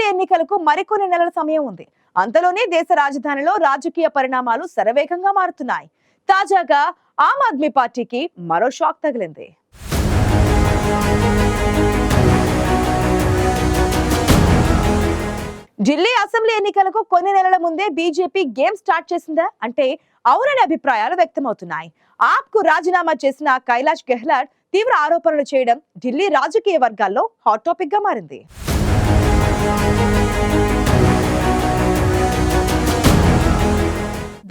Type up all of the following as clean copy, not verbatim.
Assembly ఎన్నికలకు మరికొన్ని నెలల సమయం ఉంది. అంతలోనే దేశ రాజధానిలో రాజకీయ పరిణామాలు శరవేగంగా మారుతున్నాయి. తాజాగా ఆమ్ ఆద్మీ పార్టీకి మరో షాక్ తగిలింది. ఢిల్లీ అసెంబ్లీ ఎన్నికలకు కొన్ని నెలల ముందే బీజేపీ గేమ్ స్టార్ట్ చేసిందా అంటే అవుననే అభిప్రాయాలు వ్యక్తమవుతున్నాయి. ఆప్ కు రాజీనామా చేసిన కైలాష్ గెహ్లాట్ తీవ్ర ఆరోపణలు చేయడం ఢిల్లీ రాజకీయ వర్గాల్లో హాట్ టాపిక్ గా మారింది.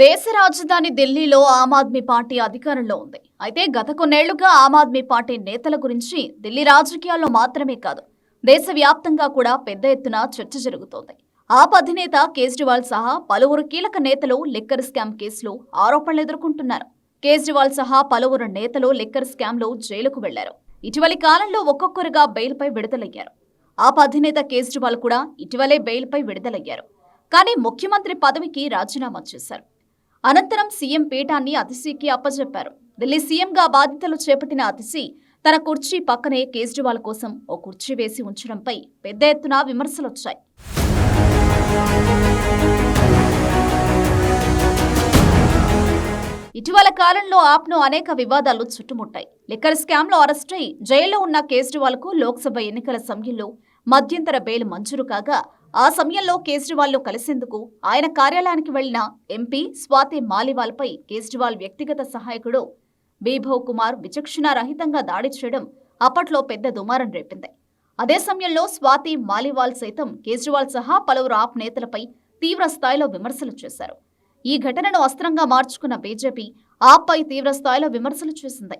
దేశ రాజధాని ఢిల్లీలో ఆమ్ ఆద్మీ పార్టీ అధికారంలో ఉంది. అయితే గత కొన్నేళ్లుగా ఆమ్ ఆద్మీ పార్టీ నేతల గురించి ఢిల్లీ రాజకీయాల్లో మాత్రమే కాదు, దేశవ్యాప్తంగా కూడా పెద్ద ఎత్తున చర్చ జరుగుతోంది. ఆప్ అధినేత కేజ్రీవాల్ సహా పలువురు కీలక నేతలు లిక్కర్ స్కామ్ కేసులో ఆరోపణలు ఎదుర్కొంటున్నారు. కేజ్రీవాల్ సహా పలువురు నేతలు లిక్కర్ స్కామ్ లో జైలుకు వెళ్లారు. ఇటీవలి కాలంలో ఒక్కొక్కరుగా బెయిల్పై విడుదలయ్యారు. ఆప్ అధినేత కేజ్రీవాల్ కూడా ఇటీవలే బెయిల్పై విడుదలయ్యారు. కానీ ముఖ్యమంత్రి పదవికి రాజీనామా చేశారు. అనంతరం సీఎం పీఠాన్ని అతిశీకి అప్పజెప్పారు. ఢిల్లీ సీఎంగా బాధ్యతలు చేపట్టిన అతిశీ తన కుర్చీ పక్కనే కేజ్రీవాల్ కోసం ఓ కుర్చీ వేసి ఉంచడంపై పెద్ద ఎత్తున విమర్శలొచ్చాయి. ఇటీవల కాలంలో ఆప్ను అనేక వివాదాలు చుట్టుముట్టాయి. లిక్కర్ స్కామ్ లో అరెస్టై జైల్లో ఉన్న కేజ్రీవాల్ కు లోక్సభ ఎన్నికల సమయంలో మధ్యంతర బెయిల్ మంజూరు కాగా, ఆ సమయంలో కేజ్రీవాల్ లో కలిసేందుకు ఆయన కార్యాలయానికి వెళ్లిన ఎంపీ స్వాతి మాలివాల్ పై కేజ్రీవాల్ వ్యక్తిగత సహాయకుడు బీభవ్ కుమార్ విచక్షణారహితంగా దాడి చేయడం అప్పట్లో పెద్ద దుమారం రేపింది. అదే సమయంలో స్వాతి మాలివాల్ సైతం కేజ్రీవాల్ సహా పలువురు ఆప్ నేతలపై తీవ్ర స్థాయిలో విమర్శలు చేశారు. ఈ ఘటనను అస్త్రంగా మార్చుకున్న బీజేపీ ఆప్ పై తీవ్ర స్థాయిలో విమర్శలు చేసింది.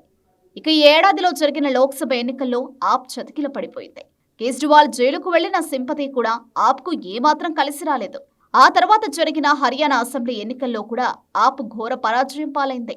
ఇక ఈ ఏడాదిలో జరిగిన లోక్సభ ఎన్నికల్లో ఆప్ చతికిల పడిపోయింది. కేజ్రీవాల్ జైలుకు వెళ్లిన సింపతి కూడా ఆప్ కు ఏమాత్రం కలిసి రాలేదు. ఆ తర్వాత జరిగిన హర్యానా అసెంబ్లీ ఎన్నికల్లో కూడా ఆప్ ఘోర పరాజయం పాలైంది.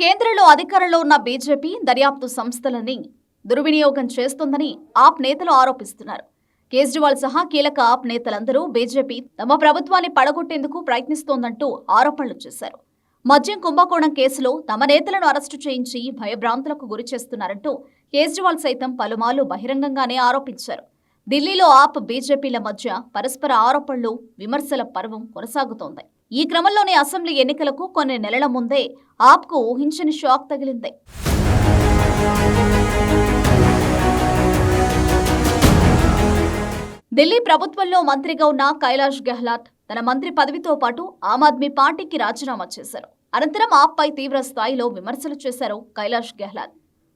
కేంద్రంలో అధికారంలో ఉన్న బీజేపీ దర్యాప్తు సంస్థలని దుర్వినియోగం చేస్తోందని ఆప్ నేతలు ఆరోపిస్తున్నారు. కేజ్రీవాల్ సహా కీలక ఆప్ నేతలందరూ బీజేపీ తమ ప్రభుత్వాన్ని పడగొట్టేందుకు ప్రయత్నిస్తోందంటూ ఆరోపణలు చేశారు. మద్యం కుంభకోణం కేసులో తమ నేతలను అరెస్టు చేయించి భయభ్రాంతులకు గురి చేస్తున్నారంటూ కేజ్రీవాల్ సైతం పలుమార్లు బహిరంగంగానే ఆరోపించారు. ఢిల్లీలో ఆప్ బీజేపీల మధ్య పరస్పర ఆరోపణలు, విమర్శల పర్వం కొనసాగుతోంది. ఈ క్రమంలోనే అసెంబ్లీ ఎన్నికలకు కొన్ని నెలల ముందే ఆప్ కు ఊహించని షాక్ తగిలింది. ఢిల్లీ ప్రభుత్వంలో మంత్రిగా ఉన్న కైలాష్ గెహ్లాట్ తన మంత్రి పదవితో పాటు ఆమ్ ఆద్మీ పార్టీకి రాజీనామా చేశారు. అనంతరం ఆప్ పై తీవ్ర స్థాయిలో విమర్శలు చేశారు కైలాష్ గెహ్లాట్.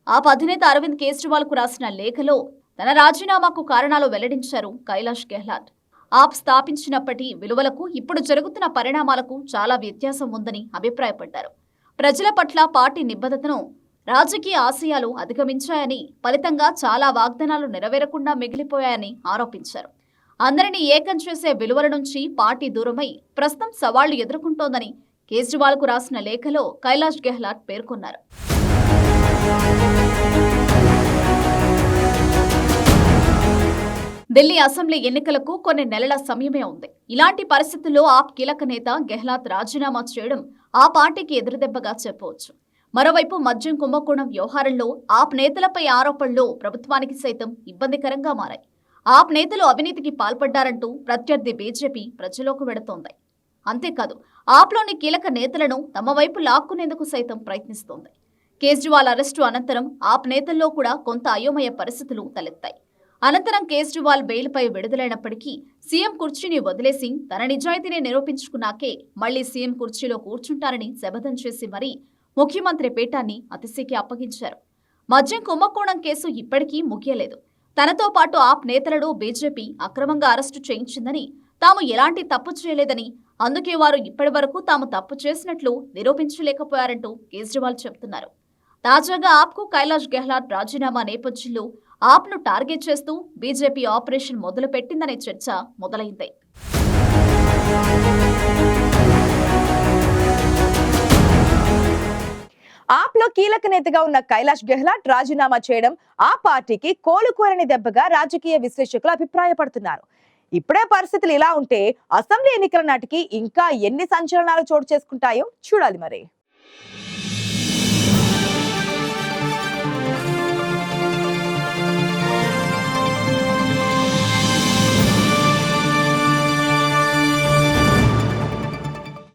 ఆప్ అధినేత అరవింద్ కేజ్రీవాల్ కు రాసిన లేఖలో తన రాజీనామాకు కారణాలు వెల్లడించారు కైలాష్ గెహ్లాట్. ఆప్ స్థాపించినప్పటి విలువలకు ఇప్పుడు జరుగుతున్న పరిణామాలకు చాలా వ్యత్యాసం ఉందని అభిప్రాయపడ్డారు. ప్రజల పట్ల పార్టీ నిబద్ధతను రాజకీయ ఆశయాలు అధిగమించాయని, ఫలితంగా చాలా వాగ్దానాలు నెరవేరకుండా మిగిలిపోయాయని ఆరోపించారు. అందరినీ ఏకం చేసే విలువల నుంచి పార్టీ దూరమై ప్రస్తుతం సవాళ్లు ఎదుర్కొంటోందని కేజ్రీవాల్ కు రాసిన లేఖలో కైలాష్ గెహ్లాట్ పేర్కొన్నారు. ఢిల్లీ అసెంబ్లీ ఎన్నికలకు కొన్ని నెలల సమయమే ఉంది. ఇలాంటి పరిస్థితుల్లో ఆప్ కీలక నేత గెహ్లాట్ రాజీనామా చేయడం ఆ పార్టీకి ఎదురుదెబ్బగా చెప్పవచ్చు. మరోవైపు మద్యం కుంభకోణం వ్యవహారంలో ఆప్ నేతలపై ఆరోపణలు ప్రభుత్వానికి సైతం ఇబ్బందికరంగా మారాయి. ఆప్ నేతలు అవినీతికి పాల్పడ్డారంటూ ప్రత్యర్థి బీజేపీ ప్రజలోకి వెడుతోంది. అంతేకాదు, ఆప్లోని కీలక నేతలను తమ వైపు లాక్కునేందుకు సైతం ప్రయత్నిస్తోంది. కేజ్రీవాల్ అరెస్టు అనంతరం ఆప్ నేతల్లో కూడా కొంత అయోమయ పరిస్థితులు తలెత్తాయి. అనంతరం కేజ్రీవాల్ బెయిల్పై విడుదలైనప్పటికీ సీఎం కుర్చీని వదిలేసి తన నిజాయితీని నిరూపించుకున్నాకే మళ్లీ సీఎం కుర్చీలో కూర్చుంటారని శపథం చేసి మరీ ముఖ్యమంత్రి పీఠాన్ని అతిశీకి అప్పగించారు. మద్యం కుంభకోణం కేసు ఇప్పటికీ ముగియలేదు. తనతో పాటు ఆప్ నేతలను బీజేపీ అక్రమంగా అరెస్టు చేయించిందని, తాము ఎలాంటి తప్పు చేయలేదని, అందుకే వారు ఇప్పటి వరకు తాము తప్పు చేసినట్లు నిరూపించలేకపోయారంటూ కేజ్రీవాల్ చెబుతున్నారు. తాజాగా ఆప్కు కైలాష్ గెహ్లాట్ రాజీనామా నేపథ్యంలో ఆప్ను టార్గెట్ చేస్తూ బీజేపీ ఆపరేషన్ మొదలుపెట్టిందనే చర్చ మొదలైంది. ఆప్ లో కీలక నేతగా ఉన్న కైలాష్ గెహ్లాట్ రాజీనామా చేయడం ఆ పార్టీకి కోలుకోరని దెబ్బగా రాజకీయ విశ్లేషకులు అభిప్రాయపడుతున్నారు. ఇప్పుడే పరిస్థితులు ఇలా ఉంటే అసెంబ్లీ ఎన్నికల నాటికి ఇంకా ఎన్ని సంచలనాలు చోటు చేసుకుంటాయో చూడాలి మరి.